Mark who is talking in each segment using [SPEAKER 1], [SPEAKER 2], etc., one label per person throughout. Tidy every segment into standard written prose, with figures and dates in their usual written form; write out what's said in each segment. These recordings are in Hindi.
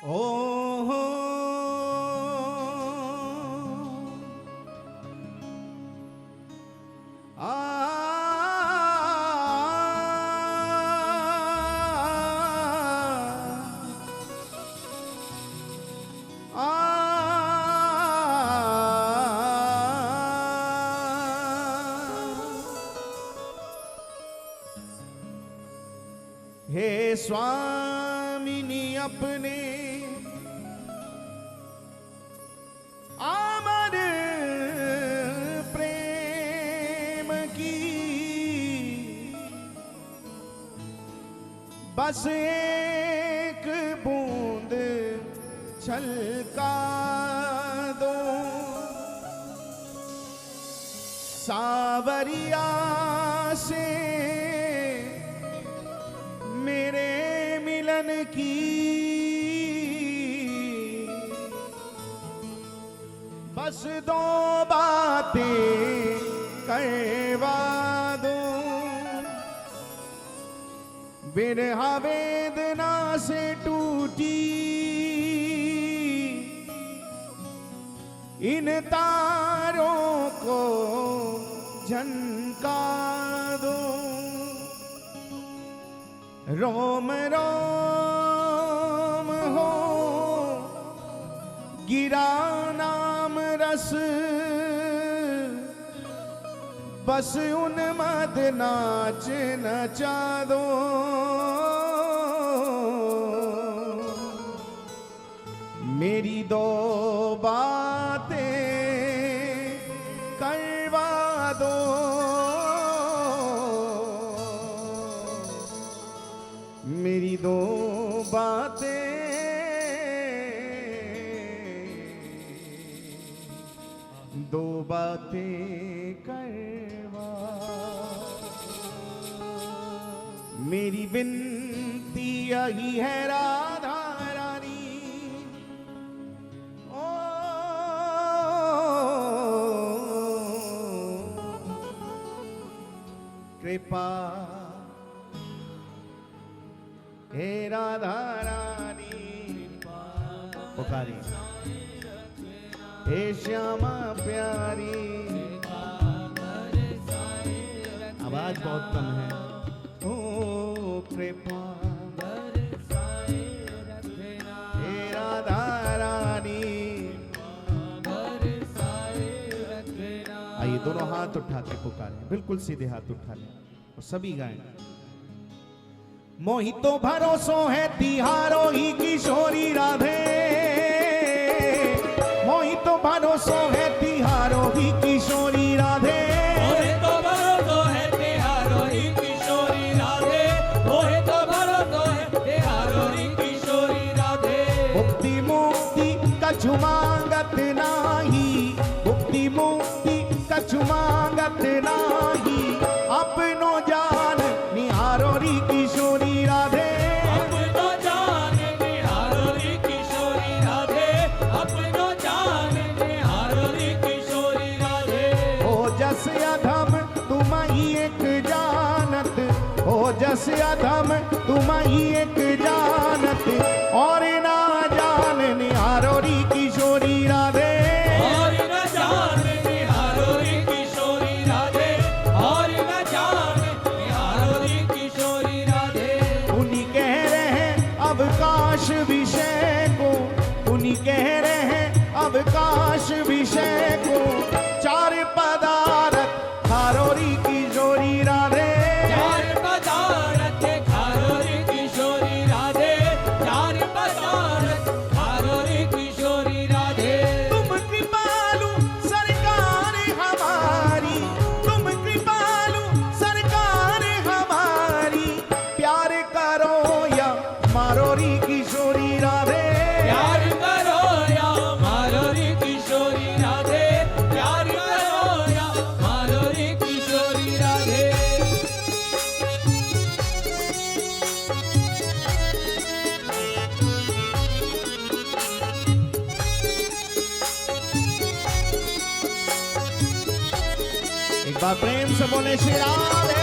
[SPEAKER 1] ओ हो हे स्वामिनी अपने अमर प्रेम की बस एक बूंद छलका दो सावरिया से मेरे मिलन की बस दो बातें करवा दो बिरहा वेदना से टूटी इन तारों को झनका दो रोम रोम हो गिरा नाम रस बस उन्मद नाच नचा दो मेरी दो बातें करवा दो मेरी दो बातें करवा मेरी विनती यही है राधा रानी ओ कृपा हे राधा रानी पुकारी हे श्यामा प्यारी आवाज बहुत कम है ओ कृपा हे राधा रानी आइए दोनों हाथ उठा के पुकारें बिल्कुल सीधे हाथ उठा लें और सभी गाएं मोहि तो भरोसो है तिहारो ही किशोरी राधे मोहि तो भरोसो है तिहारो ही किशोरी राधे
[SPEAKER 2] मोहि तो भरोसो है तिहारो ही किशोरी राधे मोहि तो भरोसो है तिहारो ही किशोरी राधे
[SPEAKER 1] मुक्ति मुक्ति कछु मांगत नाही मुक्ति मुक्ति कछु मांगत नाही अपनो जान निहारो री किशोरी राधे
[SPEAKER 2] अपनो जान निहारो री किशोरी राधे अपनो जान निहारो री किशोरी राधे
[SPEAKER 1] हो जस अधम तुम ही एक जानत हो जस अधम तुम ही एक जानत और ना जान निहारो री किशोरी राधे
[SPEAKER 2] और न जान निहारो री किशोरी राधे और न जान निहारो री किशोरी राधे
[SPEAKER 1] उन्हीं कह रहे हैं अवकाश विषय को उन्हीं कह रहे हैं अवकाश विषय को चार पदार्थ खारो री किशोरी राधे
[SPEAKER 2] चार पदार्थ खारो री किशोरी राधे चार पदार्थ खारो री किशोरी राधे
[SPEAKER 1] तुम कृपालु सरकार हमारी तुम कृपालु सरकार हमारी प्यार करो या मारो री किशोरी राधे
[SPEAKER 2] प्यार करो या मारो री किशोरी राधे प्यार करो या मारो री किशोरी राधे
[SPEAKER 1] एक बार प्रेम से बोले श्री राधे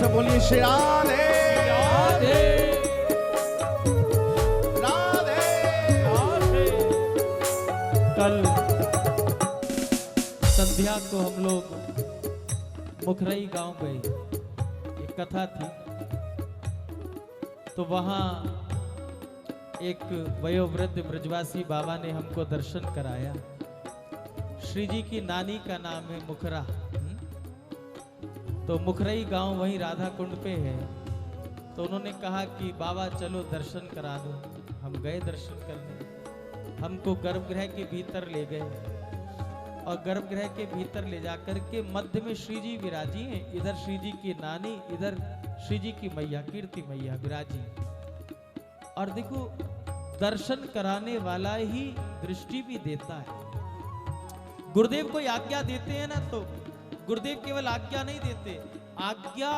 [SPEAKER 1] कृष्ण बोलिए श्री राधे
[SPEAKER 2] राधे
[SPEAKER 1] राधे।
[SPEAKER 2] राधे। कल संध्या को हम लोग मुखरई गांव गए, एक कथा थी। तो वहां एक वयोवृद्ध ब्रजवासी बाबा ने हमको दर्शन कराया। श्री जी की नानी का नाम है मुखरा। तो मुखरई गांव वहीं राधा कुंड पे है। तो उन्होंने कहा कि बाबा चलो दर्शन करा दो। हम गए दर्शन करने। हमको गर्भगृह के भीतर ले गए और गर्भगृह के भीतर ले जाकर के मध्य में श्री जी विराजी हैं। इधर श्री जी की नानी, इधर श्री जी की मैया कीर्ति मैया विराजी। और देखो दर्शन कराने वाला ही दृष्टि भी देता है। गुरुदेव कोई आज्ञा देते हैं ना, तो गुरुदेव केवल आज्ञा नहीं देते, आज्ञा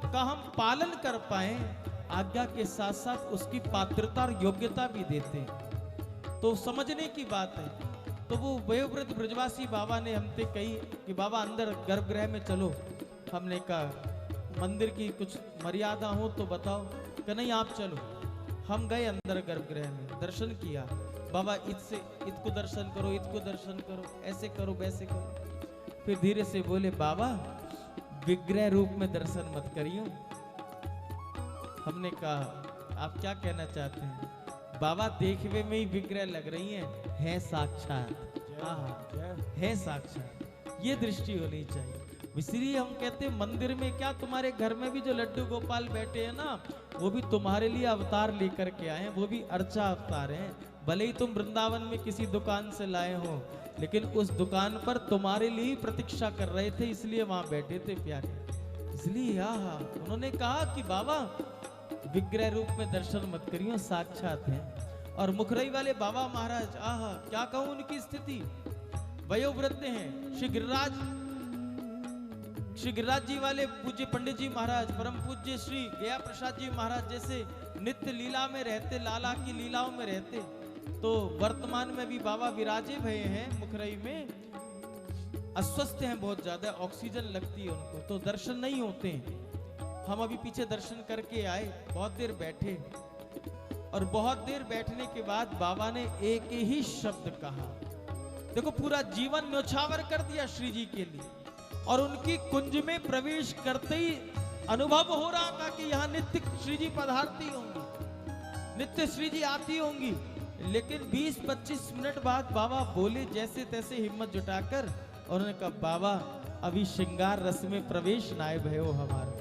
[SPEAKER 2] का हम पालन कर पाए, आज्ञा के साथ साथ उसकी पात्रता और योग्यता भी देते हैं। तो समझने की बात है। तो वो वयोवृद्ध ब्रजवासी बाबा ने हमसे कही कि बाबा अंदर गर्भगृह में चलो। हमने कहा मंदिर की कुछ मर्यादा हो तो बताओ। कि नहीं आप चलो। हम गए अंदर गर्भगृह में, दर्शन किया। बाबा इसको दर्शन करो, इसको दर्शन करो, ऐसे करो वैसे करो। फिर धीरे से बोले बाबा विग्रह रूप में दर्शन मत करियो। हमने कहा आप क्या कहना चाहते हैं? बाबा देखने में ही विग्रह लग रही हैं साक्षात। है साक्षात, ये दृष्टि होनी चाहिए। इसलिए हम कहते हैं मंदिर में क्या, तुम्हारे घर में भी जो लड्डू गोपाल बैठे हैं ना, वो भी तुम्हारे लिए अवतार लेकर के आए हैं, वो भी अर्चा अवतार हैं। भले ही तुम वृंदावन में किसी दुकान से लाए हो, लेकिन उस दुकान पर तुम्हारे लिए ही प्रतीक्षा कर रहे थे, इसलिए वहां बैठे थे प्यारे। इसलिए उन्होंने कहा कि बाबा विग्रह रूप में दर्शन मत करियो, साक्षात हैं। और मुखरई वाले बाबा महाराज, क्या कहूं उनकी स्थिति, वयोवृद्ध हैं। श्री गिरिराज जी वाले पूज्य पंडित जी महाराज, परम पूज्य श्री गया प्रसाद जी महाराज जैसे नित्य लीला में रहते, लाला की लीलाओं में रहते। तो वर्तमान में भी बाबा विराजे भये हैं मुखरई में, अस्वस्थ हैं बहुत ज्यादा, ऑक्सीजन लगती है उनको, तो दर्शन नहीं होते हैं। हम अभी पीछे दर्शन करके आए, बहुत देर बैठे, और बहुत देर बैठने के बाद बाबा ने एक ही शब्द कहा। देखो पूरा जीवन न्योछावर कर दिया श्री जी के लिए, और उनकी कुंज में प्रवेश करते ही अनुभव हो रहा था कि यहाँ नित्य श्री जी पधारती होंगी, नित्य श्री जी आती होंगी। लेकिन 20-25 मिनट बाद बाबा बोले जैसे तैसे हिम्मत जुटाकर, और उन्होंने कहा बाबा अभी श्रृंगार रस में प्रवेश नाय भयो हमारे,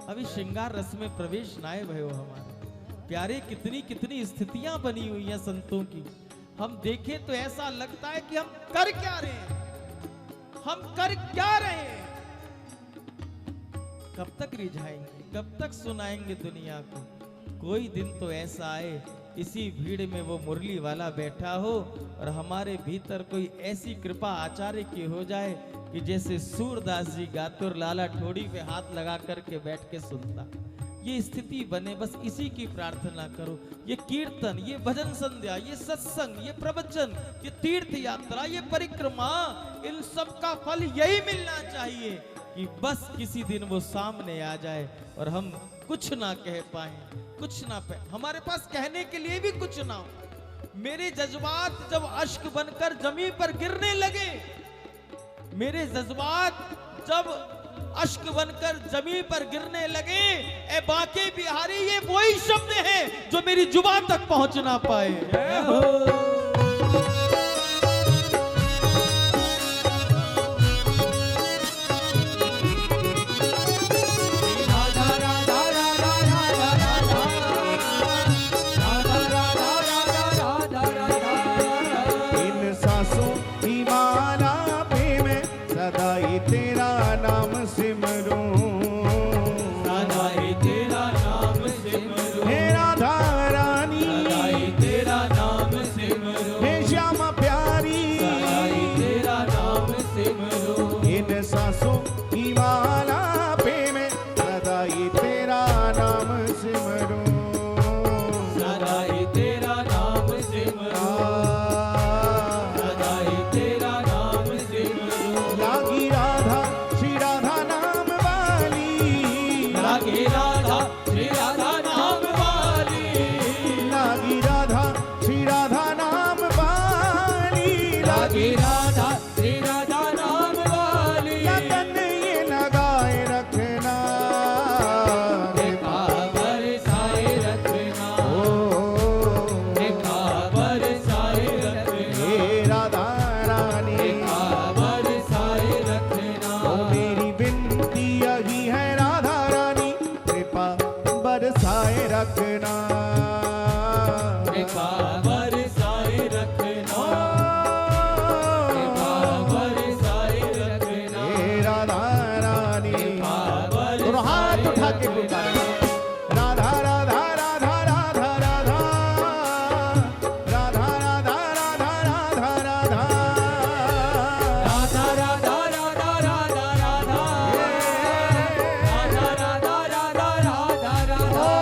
[SPEAKER 2] अभी श्रृंगार रस में प्रवेश नाय भयो हमारे। प्यारे कितनी कितनी स्थितियां बनी हुई हैं संतों की। हम देखें तो ऐसा लगता है कि हम कर क्या रहे हैं, हम कर क्या रहे हैं। कब तक रिझाएंगे, कब तक सुनाएंगे दुनिया को। कोई दिन तो ऐसा आए इसी भीड़ में वो मुरली वाला बैठा हो और हमारे भीतर कोई ऐसी कृपा आचार्य की हो जाए कि जैसे सूरदास जी गाते और लाला ठोड़ी पे हाथ लगा करके बैठ के सुनता। ये स्थिति बने, बस इसी की प्रार्थना करो। ये कीर्तन, ये भजन संध्या, ये सत्संग, ये प्रवचन, ये तीर्थ यात्रा, ये परिक्रमा, इन सब का फल यही मिलना चाहिए कि बस किसी दिन वो सामने आ जाए और हम कुछ ना कह पाए, कुछ ना पाए, हमारे पास कहने के लिए भी कुछ ना हो। मेरे जज्बात जब अश्क बनकर जमीन पर गिरने लगे, मेरे जज्बात जब अश्क बनकर जमीन पर गिरने लगे, ए बाके बिहारी ये वही शब्द हैं जो मेरी जुबान तक पहुंच ना पाए।
[SPEAKER 1] इन सांसों की माला पे मैं सदा ही तेरा नाम सिमरूं,
[SPEAKER 2] सदा ही तेरा नाम सिमरूं,
[SPEAKER 1] हे राधा रानी,
[SPEAKER 2] सदा ही तेरा नाम सिमरूं। लागे राधा श्री राधा नाम वाली,
[SPEAKER 1] लागी राधा श्री राधा नाम वाली,
[SPEAKER 2] लागे राधा श्री राधा नाम वाली,
[SPEAKER 1] लगन ये लगाए रखना,
[SPEAKER 2] कृपा बरसाए रखना,
[SPEAKER 1] ओ
[SPEAKER 2] कृपा बरसाए रखना,
[SPEAKER 1] हे राधा रानी,
[SPEAKER 2] कृपा बरसाए रखना,
[SPEAKER 1] ओ मेरी विनती यही है राधा रानी, कृपा बरसाए रखना,
[SPEAKER 2] कृपा बरसाए रखना, कृपा बरसाए रखना,
[SPEAKER 1] हे राधा रानी,
[SPEAKER 2] कृपा
[SPEAKER 1] दोनों हाथ उठा के
[SPEAKER 2] बरसाए
[SPEAKER 1] पुकारे, राधा राधा राधा राधा राधा, राधा राधा राधा राधा राधा,
[SPEAKER 2] राधा राधा राधा राधा राधा, राधा राधा राधा राधा राधा,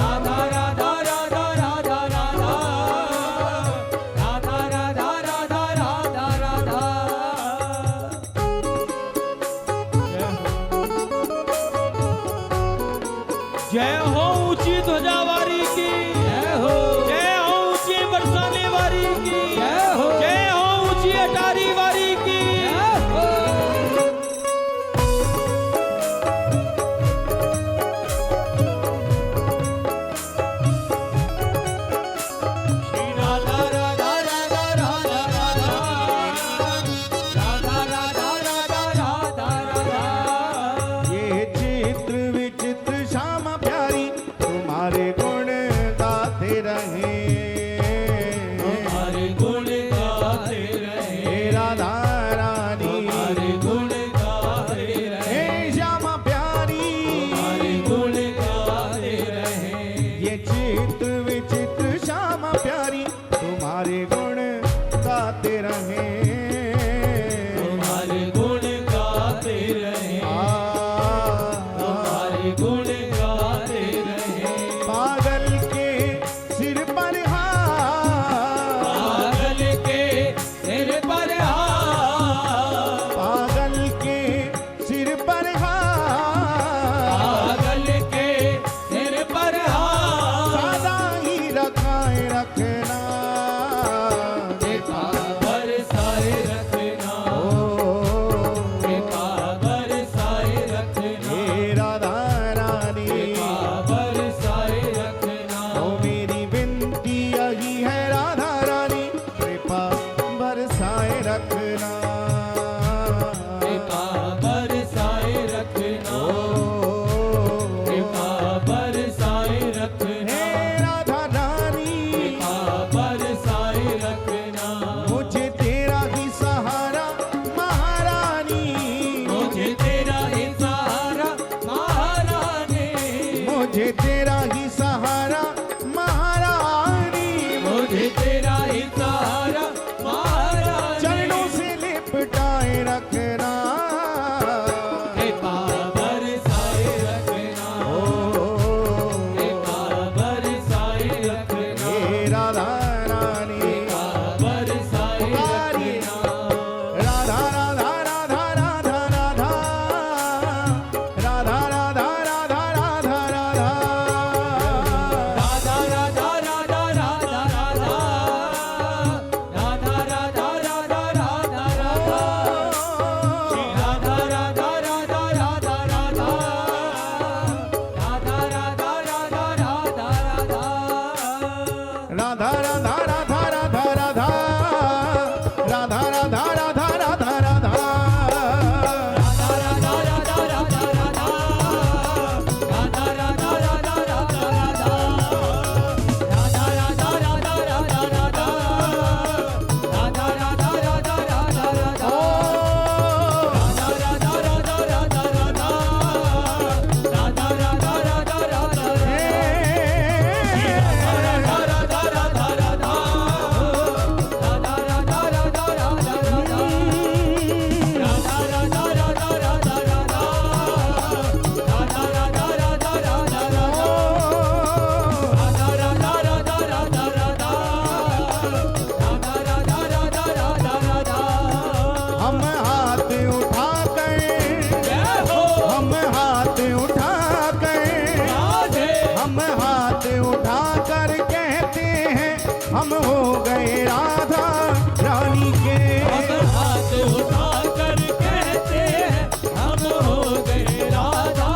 [SPEAKER 2] राधा राधा राधा राधा राधा, राधा राधा राधा राधा राधा। जय हो ऊंची ध्वजावारी की, जय हो, जय हो ऊंची बरसाने वारी की, जय हो, जय हो ऊंची अटारी वारी की, जय हो। श्री राधा राधा राधा राधा राधा, राधा राधा राधा राधा राधा।
[SPEAKER 1] ये चित्र विचित्र श्यामा प्यारी तुम्हारे गुण गाते रहे,
[SPEAKER 2] हमारे गुण गाते रहे,
[SPEAKER 1] हे राधा रानी,
[SPEAKER 2] हमारे गुण गाते रहे,
[SPEAKER 1] हे श्यामा प्यारी,
[SPEAKER 2] हमारे गुण गाते रहे,
[SPEAKER 1] ये चित्र विचित्र श्यामा प्यारी तुम्हारे गुण गाते रहे,
[SPEAKER 2] हमारे गुण गाते रहे, हमारे गुण गाते रहे।
[SPEAKER 1] पागल के सिर पर हाथ,
[SPEAKER 2] पागल के सिर पर हाथ,
[SPEAKER 1] पागल के सिर पर हाथ,
[SPEAKER 2] पागल के सिर पर हाथ,
[SPEAKER 1] सदा ही रखाए रखना,
[SPEAKER 2] कृपा बरसाए रखना,
[SPEAKER 1] ओ
[SPEAKER 2] कृपा बरसाए रखना,
[SPEAKER 1] हे राधा रानी, उठा कर, हम हाथ उठा कर कहते हैं हम हो गए राधा रानी के।
[SPEAKER 3] हम हाथ उठा कर कहते हैं हम हो गए राधा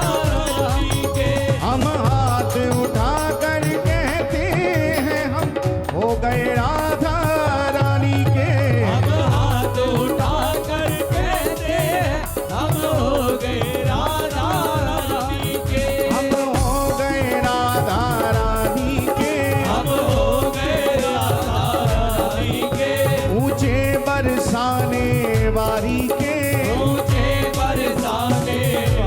[SPEAKER 3] रानी के।
[SPEAKER 1] हम हाथ उठा कर कहते हैं हम हो गए राधा रानी के।
[SPEAKER 3] हम हाथ उठा कर कहते हैं हम हो गए राधा रानी के।
[SPEAKER 1] हम हो गए राधा रानी के।
[SPEAKER 3] हम हो गए राधा रानी के।
[SPEAKER 1] ऊंचे बरसाने वारी के,
[SPEAKER 3] ऊंचे बरसाने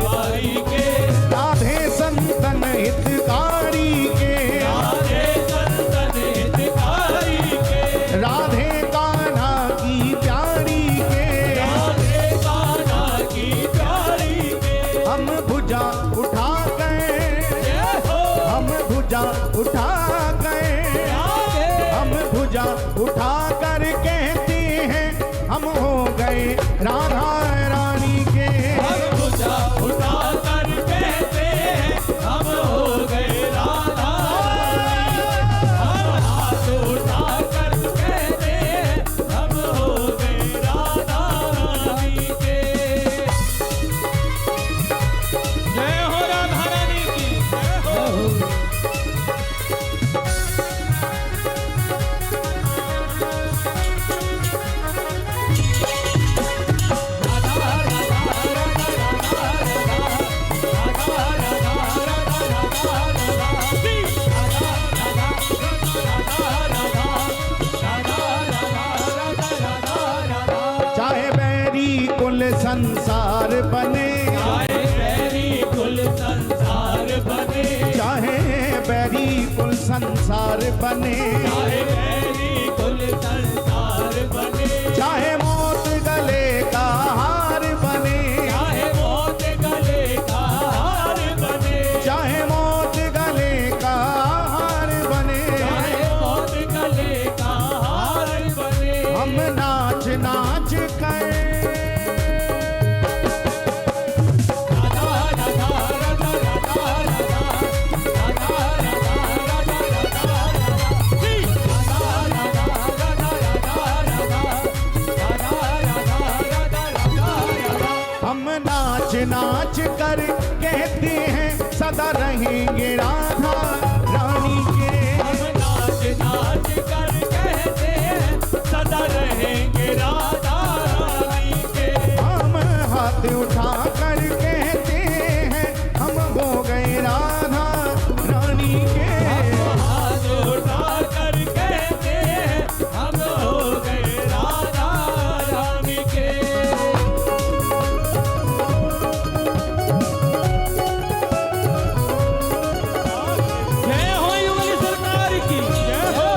[SPEAKER 3] वारी के।
[SPEAKER 1] राधे संतन हितकारी के,
[SPEAKER 3] राधे संतन हितकारी के।
[SPEAKER 1] राधे कान्हा की प्यारी के।
[SPEAKER 3] राधे कान्हा की प्यारी के।
[SPEAKER 1] हम भुजा उठा गए,
[SPEAKER 3] जय हो
[SPEAKER 1] हम भुजा उठा गए,
[SPEAKER 3] राधे।
[SPEAKER 1] हम भुजा उठा कर कहते हैं हम हो गए राधा रानी के।
[SPEAKER 3] हम भुजा उठा कर कहते हैं हम हो गए राधा रानी के। हम हाथ उठा कर कहते हैं हम हो गए राधा रानी के। जय हो राधा रानी की जय हो।
[SPEAKER 1] चाहे बैरी कुल संसार बने,
[SPEAKER 3] चाहे बैरी कुल संसार बने।
[SPEAKER 1] चाहे बैरी कुल संसार बने,
[SPEAKER 3] चाहे बैरी कुल संसार बने।
[SPEAKER 1] चाहे मौत गले का हार बने,
[SPEAKER 3] चाहे मौत गले का हार बने।
[SPEAKER 1] चाहे मौत गले का हार बने।
[SPEAKER 3] चाहे मौत गले का हार बने।
[SPEAKER 1] हम नाच नाच कर,
[SPEAKER 3] राधा राधा राधा राधा राधा राधा राधा राधा
[SPEAKER 1] हम नाच नाच कर कहते हैं सदा रहेंगे राधा रानी के।
[SPEAKER 3] हम नाच नाच कर कहते हैं सदा रहेंगे राधा रानी के।
[SPEAKER 1] हम हाथ उठा कर कहते हैं हम हो गए राधा रानी के।
[SPEAKER 3] हम हाथ उठा कर कहते हैं हम हो गए राधा रानी के। जय हो युगल सरकार की जय हो।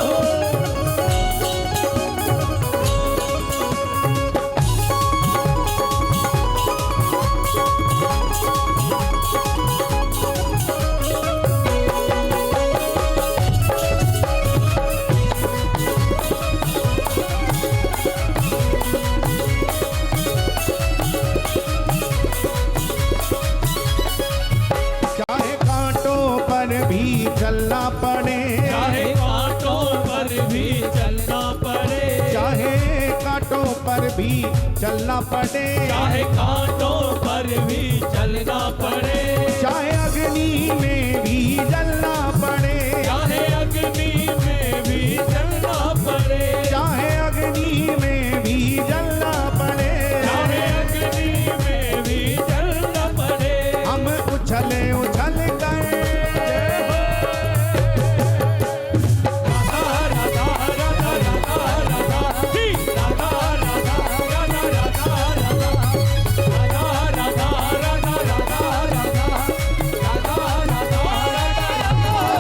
[SPEAKER 1] चाहे कांटों पर भी चलना पड़े,
[SPEAKER 3] चाहे कांटों पर भी चलना पड़े।
[SPEAKER 1] चाहे कांटों पर भी चलना पड़े,
[SPEAKER 3] चाहे कांटों पर भी चलना पड़े।
[SPEAKER 1] चाहे अग्नि में भी जलना पड़े,
[SPEAKER 3] चाहे अग्नि में भी जलना पड़े।
[SPEAKER 1] चाहे अग्नि में भी जलना पड़े।
[SPEAKER 3] चाहे अग्नि में भी जलना पड़े।
[SPEAKER 1] हम उछले उछल कर,
[SPEAKER 3] राधा राधा राधा राधा राधा जी। राधा राधा राधा राधा राधा राधा राधा राधा राधा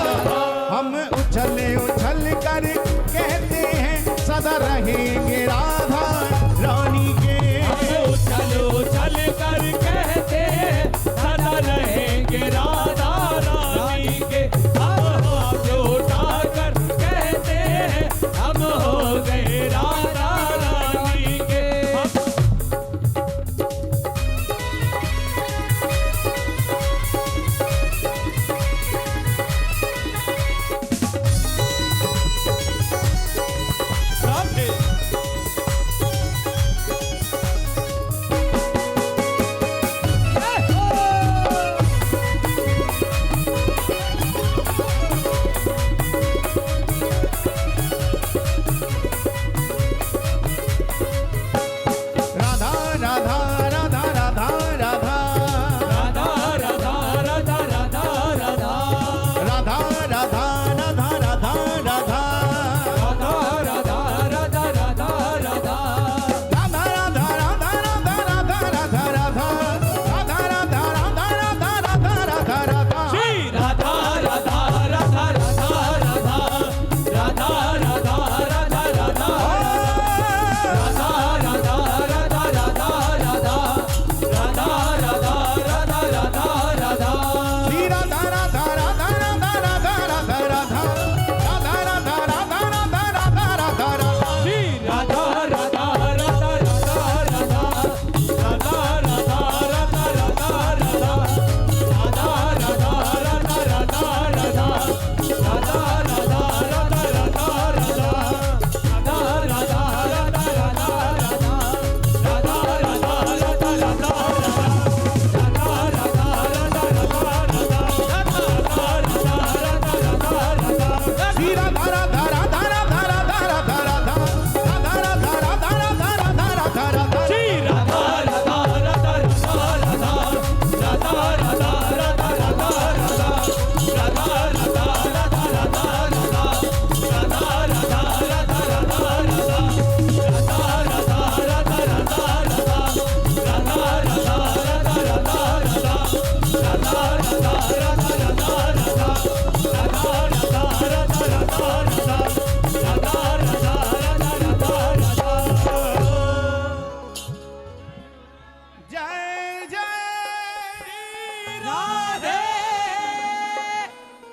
[SPEAKER 3] राधा।
[SPEAKER 1] हम उछले उछल कर कहते हैं सदा रहेंगे राधा रानी के।
[SPEAKER 3] हम उछल उछल कर कहते हैं सदा रहेंगे राधा